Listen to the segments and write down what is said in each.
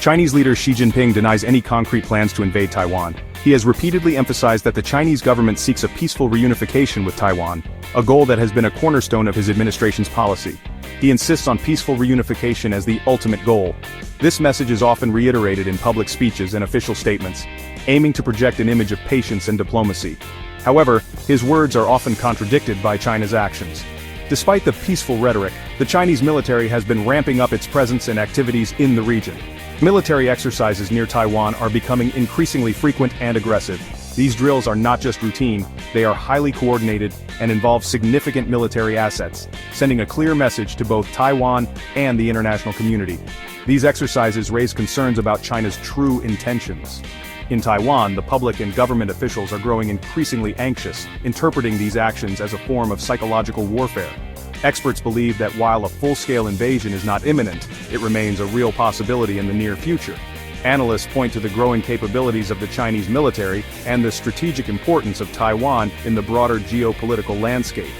Chinese leader Xi Jinping denies any concrete plans to invade Taiwan. He has repeatedly emphasized that the Chinese government seeks a peaceful reunification with Taiwan, a goal that has been a cornerstone of his administration's policy. He insists on peaceful reunification as the ultimate goal. This message is often reiterated in public speeches and official statements, aiming to project an image of patience and diplomacy. However, his words are often contradicted by China's actions. Despite the peaceful rhetoric, the Chinese military has been ramping up its presence and activities in the region. Military exercises near Taiwan are becoming increasingly frequent and aggressive. These drills are not just routine, they are highly coordinated and involve significant military assets, sending a clear message to both Taiwan and the international community. These exercises raise concerns about China's true intentions. In Taiwan, the public and government officials are growing increasingly anxious, interpreting these actions as a form of psychological warfare. Experts believe that while a full-scale invasion is not imminent, it remains a real possibility in the near future. Analysts point to the growing capabilities of the Chinese military and the strategic importance of Taiwan in the broader geopolitical landscape.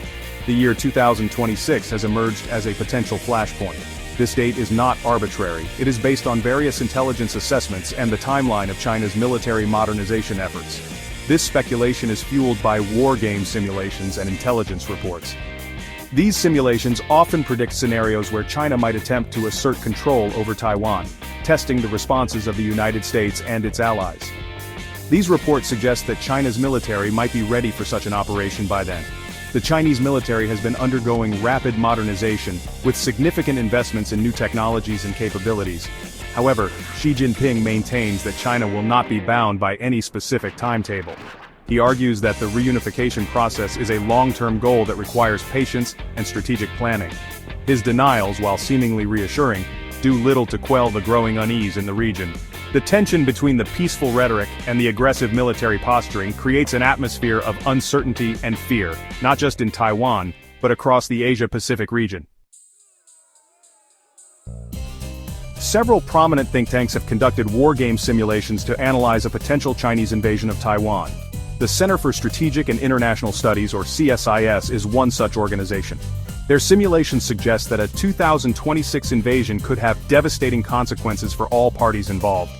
The year 2026 has emerged as a potential flashpoint. This date is not arbitrary, it is based on various intelligence assessments and the timeline of China's military modernization efforts. This speculation is fueled by war game simulations and intelligence reports. These simulations often predict scenarios where China might attempt to assert control over Taiwan, testing the responses of the United States and its allies. These reports suggest that China's military might be ready for such an operation by then. The Chinese military has been undergoing rapid modernization, with significant investments in new technologies and capabilities. However, Xi Jinping maintains that China will not be bound by any specific timetable. He argues that the reunification process is a long-term goal that requires patience and strategic planning. His denials, while seemingly reassuring, do little to quell the growing unease in the region. The tension between the peaceful rhetoric and the aggressive military posturing creates an atmosphere of uncertainty and fear, not just in Taiwan, but across the Asia-Pacific region. Several prominent think tanks have conducted war game simulations to analyze a potential Chinese invasion of Taiwan. The Center for Strategic and International Studies, or CSIS, is one such organization. Their simulations suggest that a 2026 invasion could have devastating consequences for all parties involved.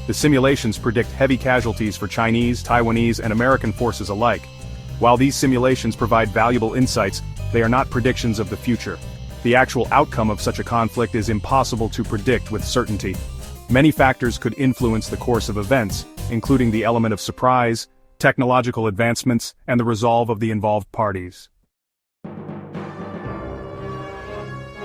The simulations predict heavy casualties for Chinese, Taiwanese, and American forces alike. While these simulations provide valuable insights, they are not predictions of the future. The actual outcome of such a conflict is impossible to predict with certainty. Many factors could influence the course of events, including the element of surprise, technological advancements, and the resolve of the involved parties.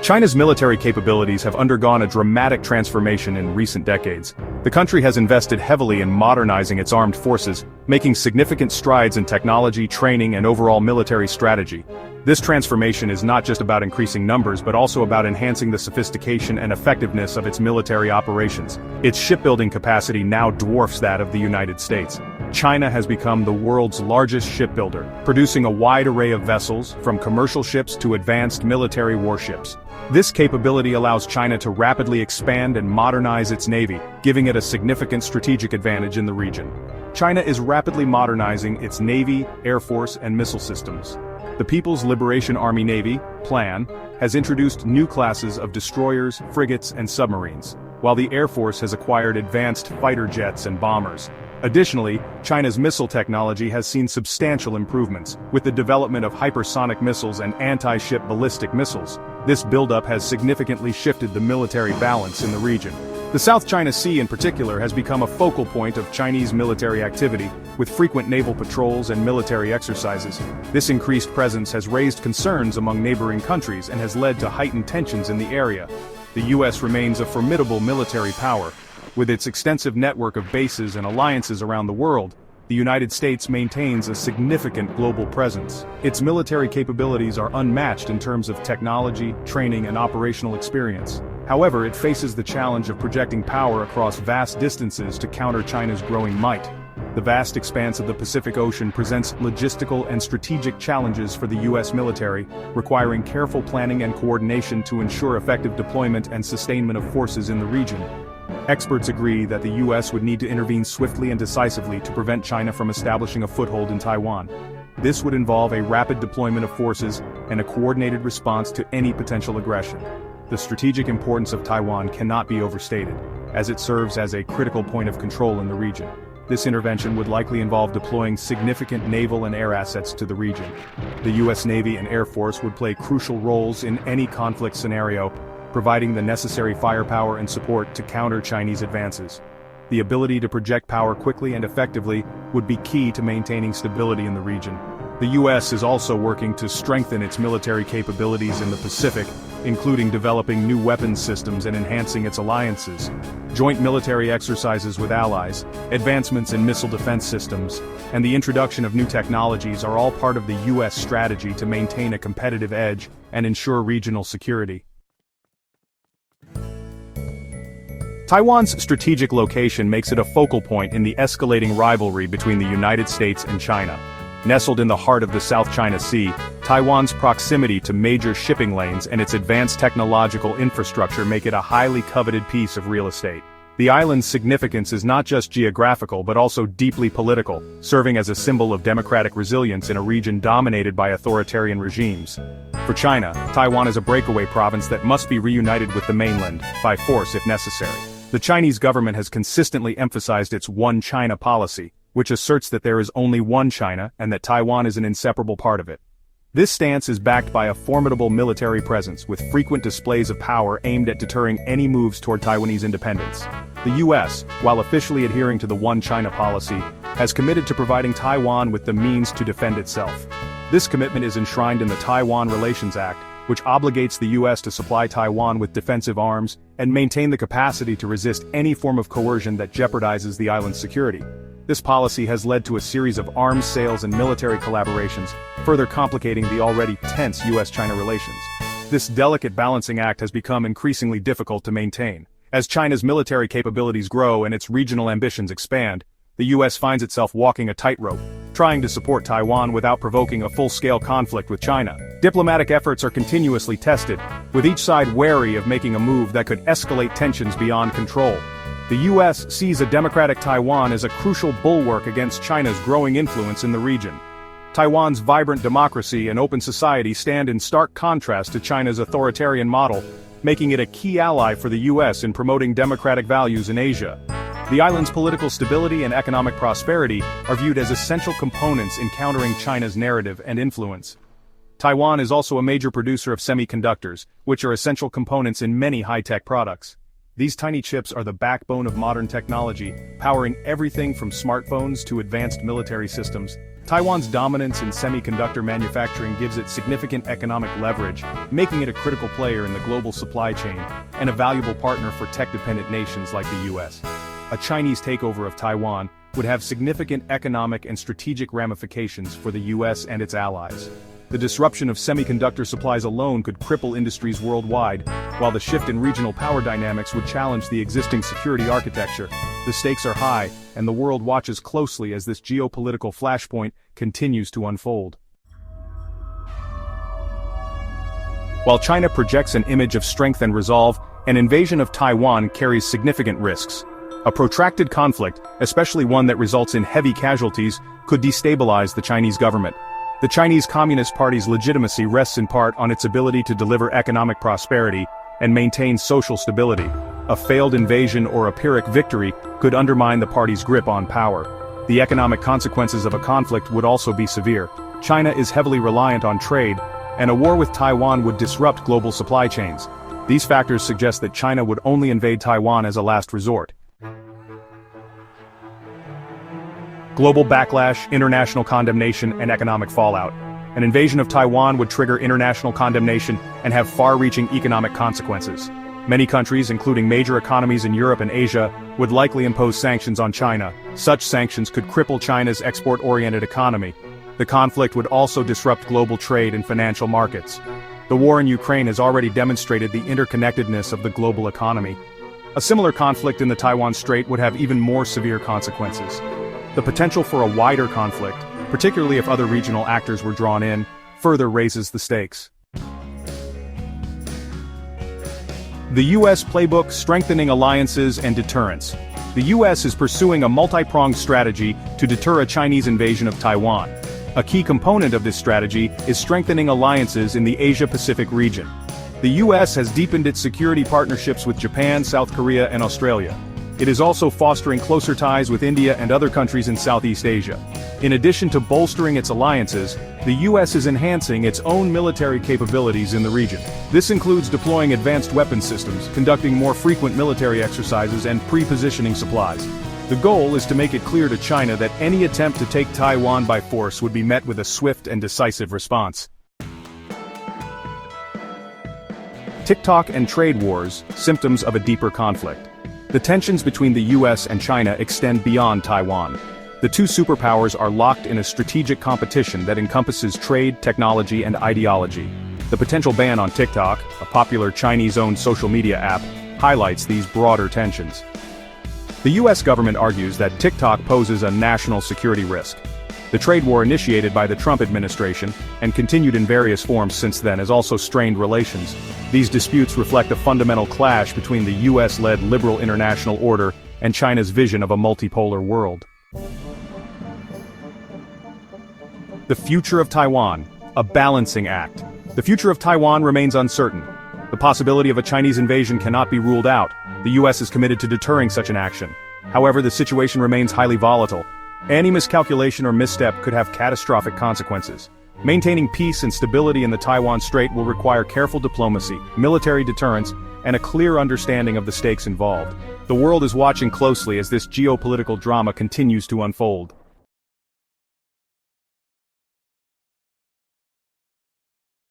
China's military capabilities have undergone a dramatic transformation in recent decades. The country has invested heavily in modernizing its armed forces, making significant strides in technology, training, and overall military strategy. This transformation is not just about increasing numbers but also about enhancing the sophistication and effectiveness of its military operations. Its shipbuilding capacity now dwarfs that of the United States. China has become the world's largest shipbuilder, producing a wide array of vessels, from commercial ships to advanced military warships. This capability allows China to rapidly expand and modernize its navy, giving it a significant strategic advantage in the region. China is rapidly modernizing its navy, air force, and missile systems. The People's Liberation Army Navy, PLAN, has introduced new classes of destroyers, frigates, and submarines, while the Air Force has acquired advanced fighter jets and bombers. Additionally, China's missile technology has seen substantial improvements, with the development of hypersonic missiles and anti-ship ballistic missiles. This buildup has significantly shifted the military balance in the region. The South China Sea in particular has become a focal point of Chinese military activity, with frequent naval patrols and military exercises. This increased presence has raised concerns among neighboring countries and has led to heightened tensions in the area. The U.S. remains a formidable military power. With its extensive network of bases and alliances around the world, the United States maintains a significant global presence. Its military capabilities are unmatched in terms of technology, training, and operational experience. However, it faces the challenge of projecting power across vast distances to counter China's growing might. The vast expanse of the Pacific Ocean presents logistical and strategic challenges for the U.S. military, requiring careful planning and coordination to ensure effective deployment and sustainment of forces in the region. Experts agree that the U.S. would need to intervene swiftly and decisively to prevent China from establishing a foothold in Taiwan. This would involve a rapid deployment of forces and a coordinated response to any potential aggression. The strategic importance of Taiwan cannot be overstated, as it serves as a critical point of control in the region. This intervention would likely involve deploying significant naval and air assets to the region. The U.S. Navy and Air Force would play crucial roles in any conflict scenario, providing the necessary firepower and support to counter Chinese advances. The ability to project power quickly and effectively would be key to maintaining stability in the region. The U.S. is also working to strengthen its military capabilities in the Pacific, including developing new weapons systems and enhancing its alliances. Joint military exercises with allies, advancements in missile defense systems, and the introduction of new technologies are all part of the U.S. strategy to maintain a competitive edge and ensure regional security. Taiwan's strategic location makes it a focal point in the escalating rivalry between the United States and China. Nestled in the heart of the South China Sea, Taiwan's proximity to major shipping lanes and its advanced technological infrastructure make it a highly coveted piece of real estate. The island's significance is not just geographical but also deeply political, serving as a symbol of democratic resilience in a region dominated by authoritarian regimes. For China, Taiwan is a breakaway province that must be reunited with the mainland, by force if necessary. The Chinese government has consistently emphasized its One China policy, which asserts that there is only one China and that Taiwan is an inseparable part of it. This stance is backed by a formidable military presence with frequent displays of power aimed at deterring any moves toward Taiwanese independence. The U.S., while officially adhering to the One China policy, has committed to providing Taiwan with the means to defend itself. This commitment is enshrined in the Taiwan Relations Act, which obligates the U.S. to supply Taiwan with defensive arms and maintain the capacity to resist any form of coercion that jeopardizes the island's security. This policy has led to a series of arms sales and military collaborations, further complicating the already tense U.S.-China relations. This delicate balancing act has become increasingly difficult to maintain. As China's military capabilities grow and its regional ambitions expand, the U.S. finds itself walking a tightrope, trying to support Taiwan without provoking a full-scale conflict with China. Diplomatic efforts are continuously tested, with each side wary of making a move that could escalate tensions beyond control. The U.S. sees a democratic Taiwan as a crucial bulwark against China's growing influence in the region. Taiwan's vibrant democracy and open society stand in stark contrast to China's authoritarian model, making it a key ally for the U.S. in promoting democratic values in Asia. The island's political stability and economic prosperity are viewed as essential components in countering China's narrative and influence. Taiwan is also a major producer of semiconductors, which are essential components in many high-tech products. These tiny chips are the backbone of modern technology, powering everything from smartphones to advanced military systems. Taiwan's dominance in semiconductor manufacturing gives it significant economic leverage, making it a critical player in the global supply chain and a valuable partner for tech-dependent nations like the U.S. A Chinese takeover of Taiwan would have significant economic and strategic ramifications for the U.S. and its allies. The disruption of semiconductor supplies alone could cripple industries worldwide, while the shift in regional power dynamics would challenge the existing security architecture. The stakes are high, and the world watches closely as this geopolitical flashpoint continues to unfold. While China projects an image of strength and resolve, an invasion of Taiwan carries significant risks. A protracted conflict, especially one that results in heavy casualties, could destabilize the Chinese government. The Chinese Communist Party's legitimacy rests in part on its ability to deliver economic prosperity and maintain social stability. A failed invasion or a Pyrrhic victory could undermine the party's grip on power. The economic consequences of a conflict would also be severe. China is heavily reliant on trade, and a war with Taiwan would disrupt global supply chains. These factors suggest that China would only invade Taiwan as a last resort. Global backlash, international condemnation, and economic fallout. An invasion of Taiwan would trigger international condemnation and have far-reaching economic consequences. Many countries, including major economies in Europe and Asia, would likely impose sanctions on China. Such sanctions could cripple China's export-oriented economy. The conflict would also disrupt global trade and financial markets. The war in Ukraine has already demonstrated the interconnectedness of the global economy. A similar conflict in the Taiwan Strait would have even more severe consequences. The potential for a wider conflict, particularly if other regional actors were drawn in, further raises the stakes. The U.S. playbook: strengthening alliances and deterrence. The U.S. is pursuing a multi-pronged strategy to deter a Chinese invasion of Taiwan. A key component of this strategy is strengthening alliances in the Asia-Pacific region. The US has deepened its security partnerships with Japan, South Korea, and Australia. It is also fostering closer ties with India and other countries in Southeast Asia. In addition to bolstering its alliances, the US is enhancing its own military capabilities in the region. This includes deploying advanced weapons systems, conducting more frequent military exercises, and pre-positioning supplies. The goal is to make it clear to China that any attempt to take Taiwan by force would be met with a swift and decisive response. TikTok and trade wars, symptoms of a deeper conflict. The tensions between the US and China extend beyond Taiwan. The two superpowers are locked in a strategic competition that encompasses trade, technology, and ideology. The potential ban on TikTok, a popular Chinese-owned social media app, highlights these broader tensions. The US government argues that TikTok poses a national security risk. The trade war initiated by the Trump administration, and continued in various forms since then, has also strained relations. These disputes reflect a fundamental clash between the US-led liberal international order and China's vision of a multipolar world. The future of Taiwan, a balancing act. The future of Taiwan remains uncertain. The possibility of a Chinese invasion cannot be ruled out. The US is committed to deterring such an action. However, the situation remains highly volatile. Any miscalculation or misstep could have catastrophic consequences. Maintaining peace and stability in the Taiwan Strait will require careful diplomacy, military deterrence, and a clear understanding of the stakes involved. The world is watching closely as this geopolitical drama continues to unfold.